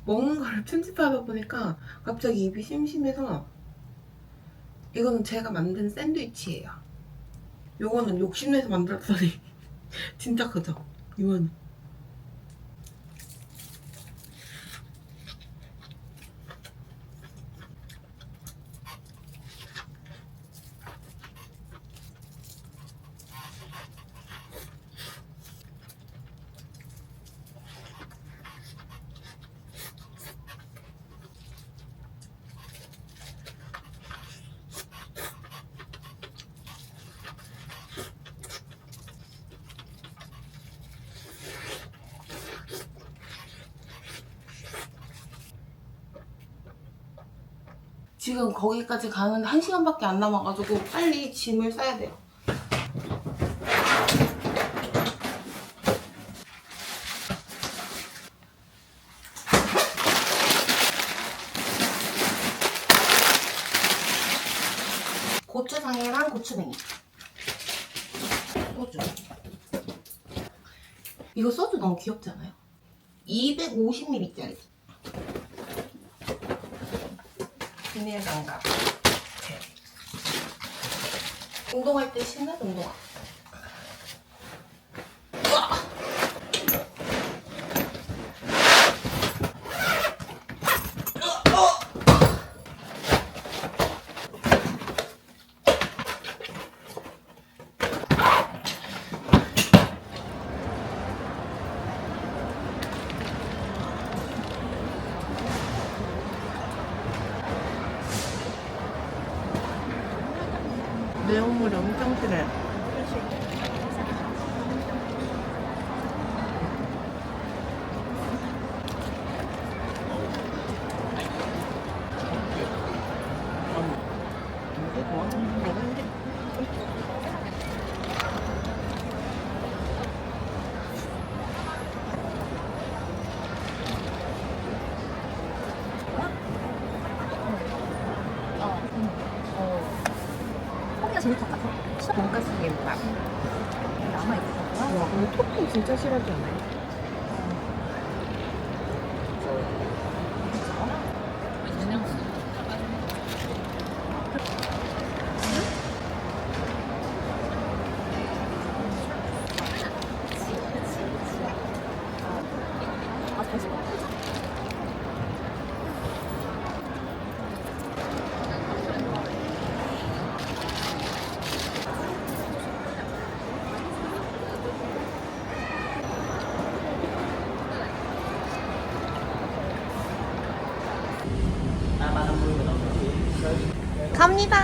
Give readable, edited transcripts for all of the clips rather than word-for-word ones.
먹는 거를 편집하다 보니까 갑자기 입이 심심해서. 이거는 제가 만든 샌드위치예요. 요거는 욕심내서 만들었더니 진짜 크죠? 이거는. 지금 거기까지 가는데 1시간밖에 안 남아가지고 빨리 짐을 싸야 돼요. 고추장이랑 고추냉이, 소주. 이거 소주 너무 귀엽지 않아요? 250ml짜리. 비닐 장갑. 운동할 때 신는 운동화. 내용물이 엄청 싫어요. 고기가 제일 것 같아. 돈가스 김밥. 남아있어. 와, 근데 토핑 진짜 싫어하지 않아요? 갑니다.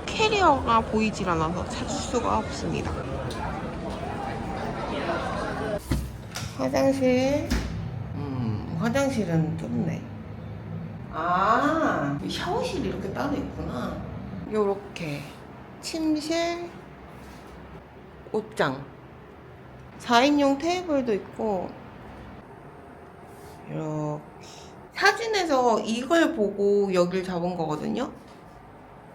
캐리어가 보이질 않아서 찾을 수가 없습니다. 화장실. 화장실은 좁네. 아, 샤워실이 이렇게 따로 있구나. 요렇게 침실, 옷장, 4인용 테이블도 있고. 이렇게 사진에서 이걸 보고 여길 잡은 거거든요.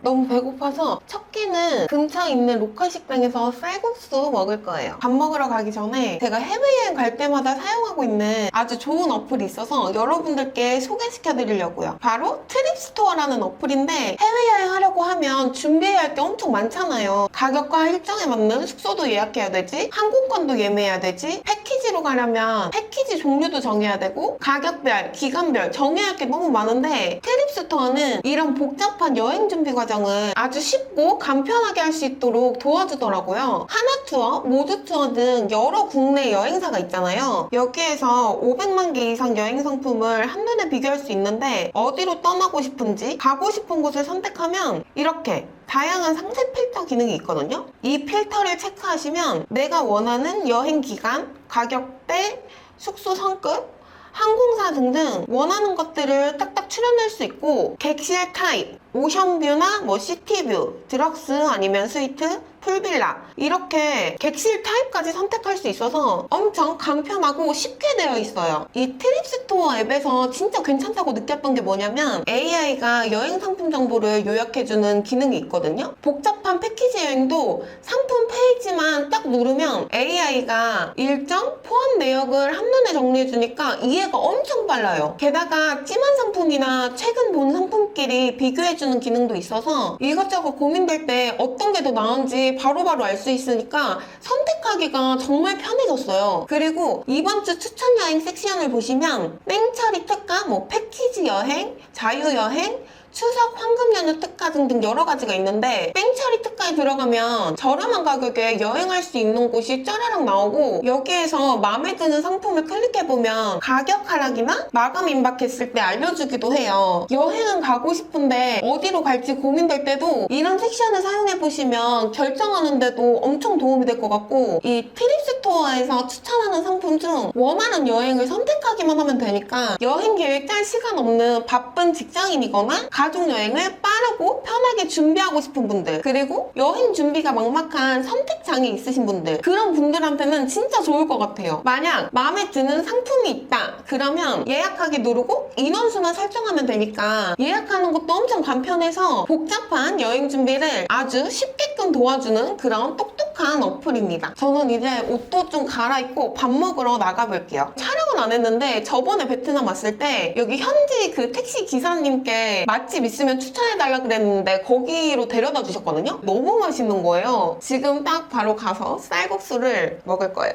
너무 배고파서 첫 끼는 근처에 있는 로컬 식당에서 쌀국수 먹을 거예요. 밥 먹으러 가기 전에 제가 해외여행 갈 때마다 사용하고 있는 아주 좋은 어플이 있어서 여러분들께 소개시켜 드리려고요. 바로 트립스토어라는 어플인데 해외여행 하려고 하면 준비해야 할 게 엄청 많잖아요. 가격과 일정에 맞는 숙소도 예약해야 되지, 항공권도 예매해야 되지, 패키지로 가려면 패키지 종류도 정해야 되고 가격별, 기간별 정해야 할 게 너무 많은데 트립스토어는 이런 복잡한 여행 준비 과정을 아주 쉽고 간편하게 할 수 있도록 도와주더라고요. 하나투어, 모두투어 등 여러 국내 여행사가 있잖아요. 여기에서 500만 개 이상 여행 상품을 한눈에 비교할 수 있는데 어디로 떠나고 싶은지 가고 싶은 곳을 선택하면 이렇게 다양한 상세 필터 기능이 있거든요. 이 필터를 체크하시면 내가 원하는 여행 기간, 가격대, 숙소 성급, 항공사 등등 원하는 것들을 딱딱 추려낼 수 있고 객실 타입, 오션뷰나 시티뷰, 드럭스 아니면 스위트, 풀빌라 이렇게 객실 타입까지 선택할 수 있어서 엄청 간편하고 쉽게 되어 있어요. 이 트립스토어 앱에서 진짜 괜찮다고 느꼈던 게 뭐냐면 AI가 여행 상품 정보를 요약해주는 기능이 있거든요. 복잡한 패키지 여행도 상품 페이지만 딱 누르면 AI가 일정, 포함 내역을 한눈에 정리해주니까 이해가 엄청 빨라요. 게다가 찜한 상품이나 최근 본 상품끼리 비교해주는 기능도 있어서 이것저것 고민될 때 어떤 게 더 나은지 바로바로 알 수 있으니까 선택하기가 정말 편해졌어요. 그리고 이번 주 추천 여행 섹션을 보시면 땡처리 특가, 패키지 여행, 자유여행, 추석 황금 연휴 특가 등등 여러 가지가 있는데 땡처리 특가에 들어가면 저렴한 가격에 여행할 수 있는 곳이 짜라락 나오고 여기에서 마음에 드는 상품을 클릭해보면 가격 하락이나 마감 임박했을 때 알려주기도 해요. 여행은 가고 싶은데 어디로 갈지 고민될 때도 이런 섹션을 사용해보시면 결정하는데도 엄청 도움이 될 것 같고 이 트립스토어에서 추천하는 상품 중 원하는 여행을 선택하기만 하면 되니까 여행 계획 짤 시간 없는 바쁜 직장인이거나 가족 여행을 빠르고 편하게 준비하고 싶은 분들, 그리고 여행 준비가 막막한 선택장애 있으신 분들, 그런 분들한테는 진짜 좋을 것 같아요. 만약 마음에 드는 상품이 있다 그러면 예약하기 누르고 인원수만 설정하면 되니까 예약하는 것도 엄청 간편해서 복잡한 여행 준비를 아주 쉽게끔 도와주는 그런 똑똑한 어플입니다. 저는 이제 옷도 좀 갈아입고 밥 먹으러 나가볼게요. 촬영은 안 했는데 저번에 베트남 왔을 때 여기 현지 그 택시 기사님께 맛집 있으면 추천해달라 그랬는데 거기로 데려다 주셨거든요. 너무 맛있는 거예요. 지금 딱 바로 가서 쌀국수를 먹을 거예요.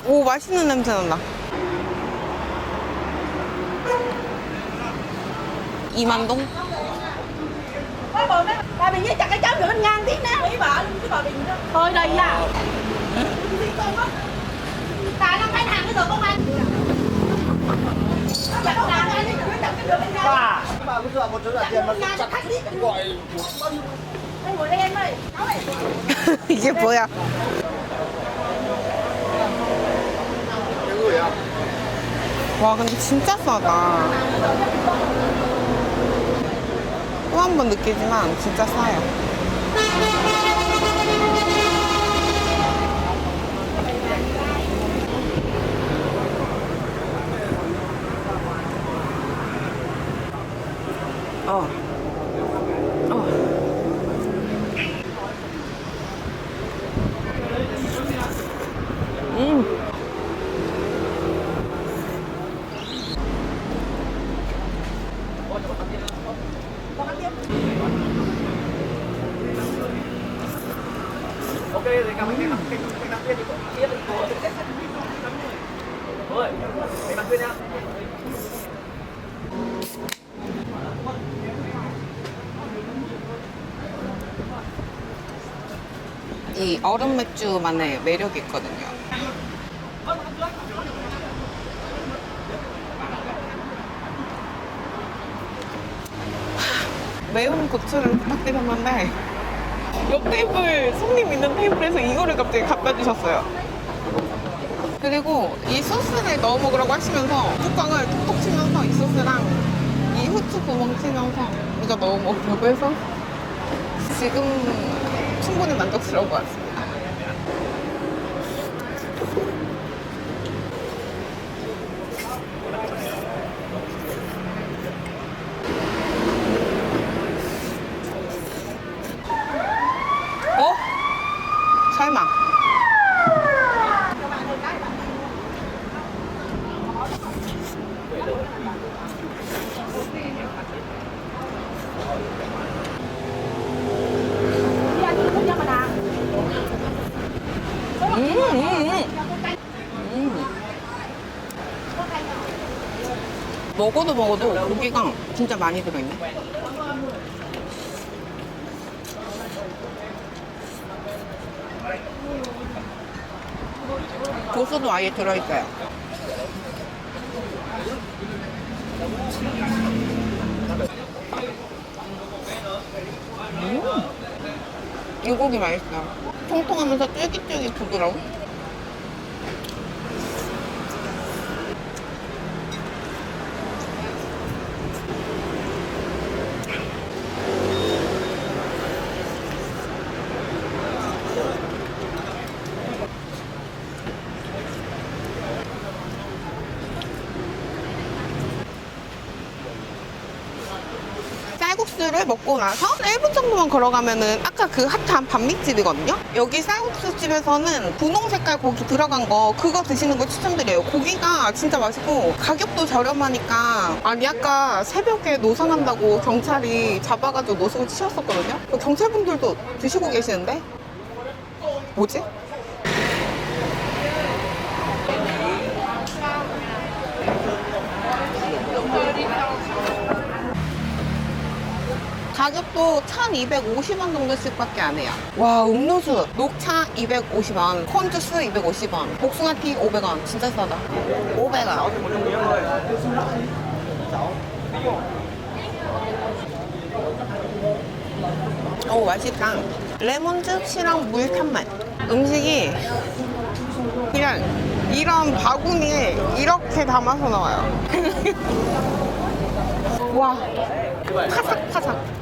오, 맛있는 냄새 난다. 이만동? Bà Bình với chặt cái cháu nữa anh ngang tí nè. Ý bà luôn chứ bà Bình đó. Thôi đây à. Tại nó phải thằng cái đồ công an. Chặt cái nào anh cứ chặt cái đường anh ra. Bà cứ dựa một chỗ là tiền mà chặt gọi Anh ngồi đây em ơi. Cháu ơi. 이게 뭐야? cái người à? 와, 근데 진짜 싸다. 또 한 번 느끼지만 진짜 싸요. Ok thì cầm cái nắm kia thì tiếp ơi cái nắm kia nha. 이 얼음 맥주만의 매력이 있거든요. 매운 고추를 부탁드렸는데 옆 테이블 손님 있는 테이블에서 이거를 갑자기 갖다 주셨어요. 그리고 이 소스를 넣어 먹으라고 하시면서 뚜껑을 톡톡 치면서 이 소스랑 이 후추 구멍 치면서 이거 넣어 먹으라고 해서 지금 충분히 만족스러운 것 같습니다. 어? 설마. 먹어도 고기가 진짜 많이 들어있네. 고수도 아예 들어있어요. 이 고기 맛있어요. 통통하면서 쫄깃쫄깃 부드러워. 쌀국수를 먹고 나서 1분 정도만 걸어가면은 아까 그 핫한 반미집이거든요. 여기 쌀국수 집에서는 분홍 색깔 고기 들어간 거 그거 드시는 거 추천드려요. 고기가 진짜 맛있고 가격도 저렴하니까. 아니 아까 새벽에 노선한다고 경찰이 잡아가지고 노숙을 치셨었거든요. 그 경찰분들도 드시고 계시는데 뭐지? 가격도 1,250원 정도씩 밖에 안 해요. 와, 음료수 녹차 250원, 콘주스 250원, 복숭아티 500원. 진짜 싸다. 500원. 오, 맛있다. 레몬즙이랑 물탄맛. 음식이 그냥 이런 바구니에 이렇게 담아서 나와요. 와, 파삭파삭.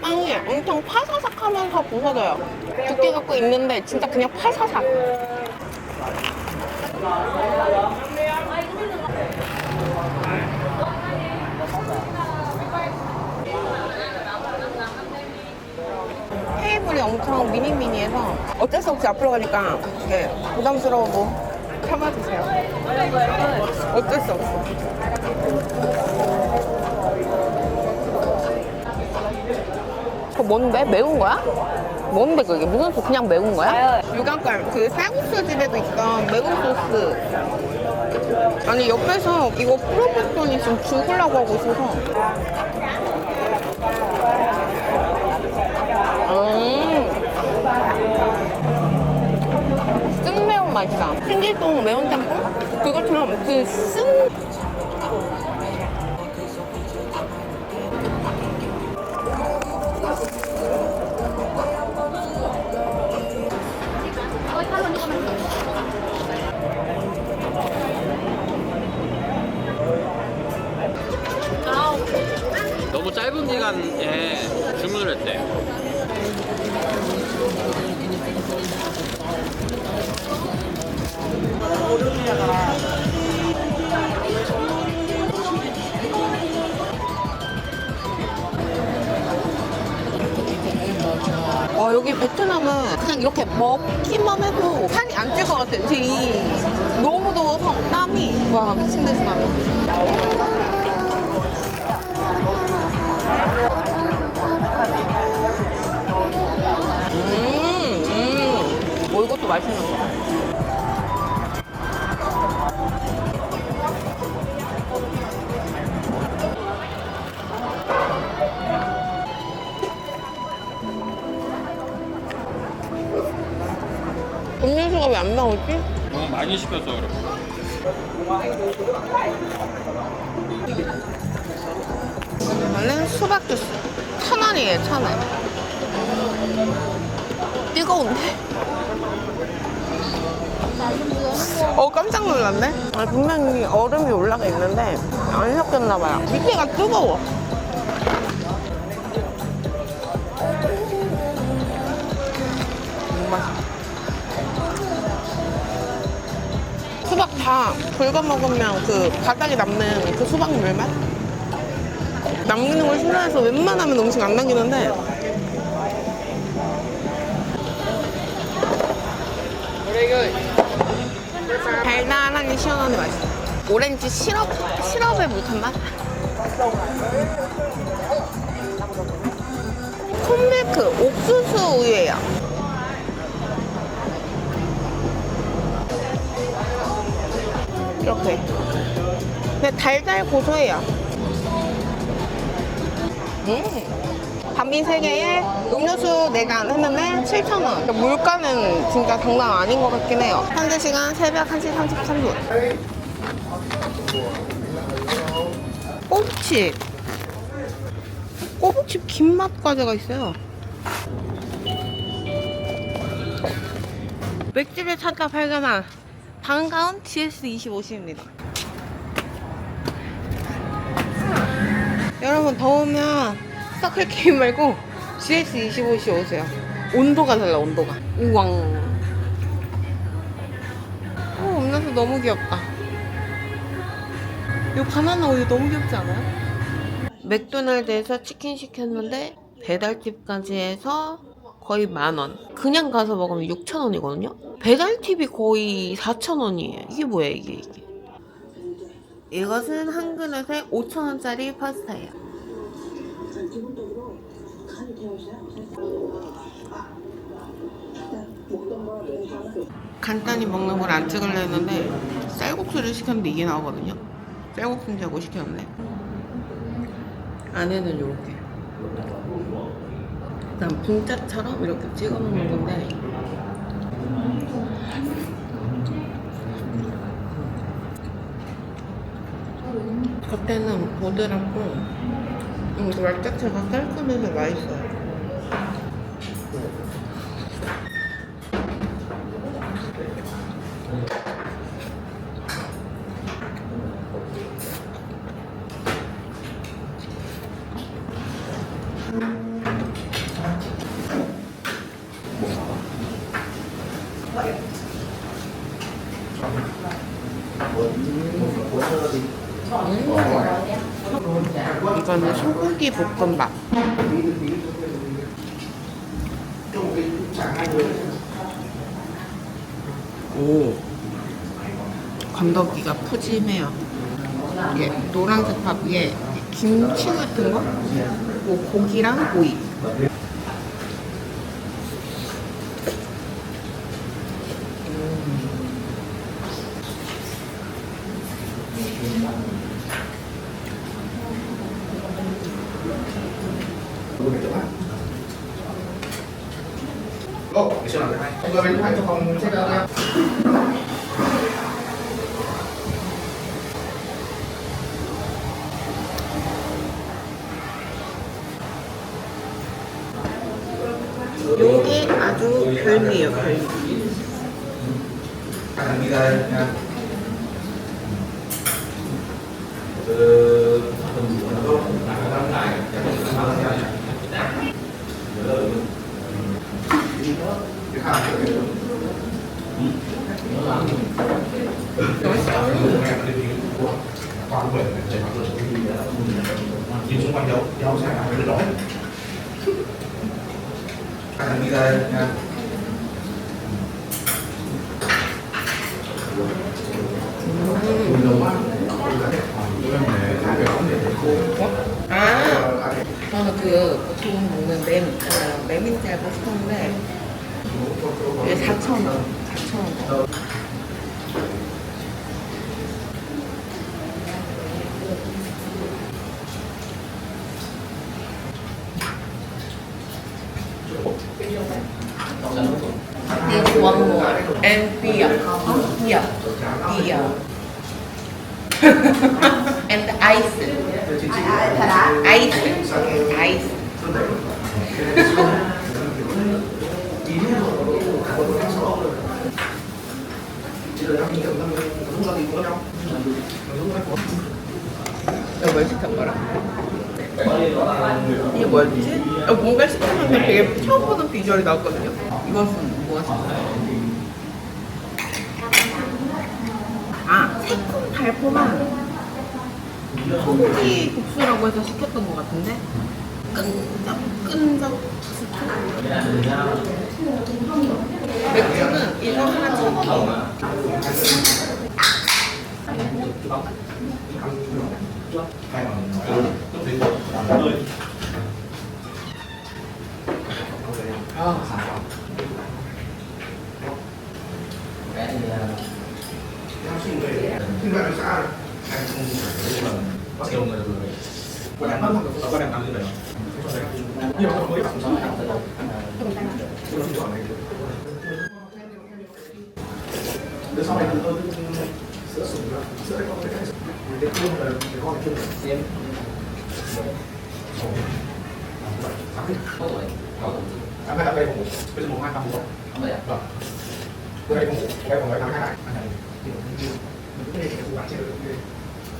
빵이 엄청 파사삭하면서 부서져요. 두께 갖고 있는데 진짜 그냥 파사삭. 테이블이 엄청 미니미니해서 어쩔 수 없이 앞으로 가니까 이게 부담스러워도 참아주세요. 어쩔 수 없어. 그거 뭔데? 매운 거야? 뭔데 그게? 무슨 소스? 그냥 매운 거야? 육안깔 그 쌀국수 집에도 있던 매운 소스. 아니 옆에서 이거 풀어봤더니 지금 죽으려고 하고 있어서. 쓴 매운 맛이다. 신길동 매운 짬뽕? 그것처럼 그 쓴 너무 짧은 기간에 주문을 했대. 여기 베트남은 그냥 이렇게 먹기만 해도 살이 안 찔 것 같아. 너무 더워서 땀이 와 미친 듯이 나요. 이것도 맛있는 거. 나오지? 너무 많이 시켰어 그래. 이거는 수박 주스 1,000원이에요. 1,000원. 뜨거운데? 깜짝 놀랐네. 분명히 얼음이 올라가 있는데 안 섞였나봐요. 밑에가 뜨거워. 너무 맛있어. 수박 다 긁어 먹으면 그 바닥에 남는 그 수박 물맛? 남기는 걸 싫어해서 웬만하면 음식 안 남기는데 달달하게 시원하게 맛있어. 오렌지 시럽에 묵은 맛? 콘밀크 옥수수 우유예요. 이렇게. 근데 달달 고소해요. 단빈 3개에 음료수 4잔 했는데 7,000원. 물가는 진짜 장난 아닌 것 같긴 해요. 현재 시간 새벽 1시 33분. 꼬북칩. 꼬북칩 김맛 과자가 있어요. 맥주를 찾다 발견한 반가운 GS25C입니다. 여러분 더우면 서클 게임 말고 GS25C 오세요. 온도가 달라, 온도가. 우왕. 음료수 너무 귀엽다. 이 바나나 우유 너무 귀엽지 않아요? 맥도날드에서 치킨 시켰는데 배달팁까지 해서 거의 10,000원. 그냥 가서 먹으면 6,000원이거든요? 배달팁이 거의 4,000원이에요. 이게 뭐야, 이게. 이것은 한 그릇에 5,000원짜리 파스타예요. 간단히 먹는 걸 안 찍으려 했는데 쌀국수를 시켰는데 이게 나오거든요. 쌀국수인지 알고 시켰는데 안에는 이렇게 그냥 분짜처럼 이렇게 찍어 먹는 건데 겉에는 보드랍고 말 자체가 깔끔해서 맛있어요. 이거는 소고기 볶음밥. 오, 건더기가 푸짐해요. 이게 노란색 밥 위에 김치 같은 거? 뭐 고기랑 오이. 요게 아주 별미예요, 별미. 저는 그 보통 먹는 램 있잖아요. 램인지 알고 싶었는데 이게 4,000원. 4,000원. This one more and beer. Beer. And ice. Ice. Ice. 뭘 시켰 거라? 이게 뭐였지? 뭔가 시켰는데 되게 처음 보는 비주얼이 나왔거든요. 이것은 무엇인가요? 아, 새콤 달콤한 소고기 국수라고 해서 시켰던 것 같은데 끈적끈적 맥주는 이거 하나 1,000원이에요.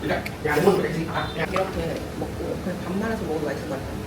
이렇게 먹고 그냥 밥 말아서 먹어도 맛있을 것 같아요.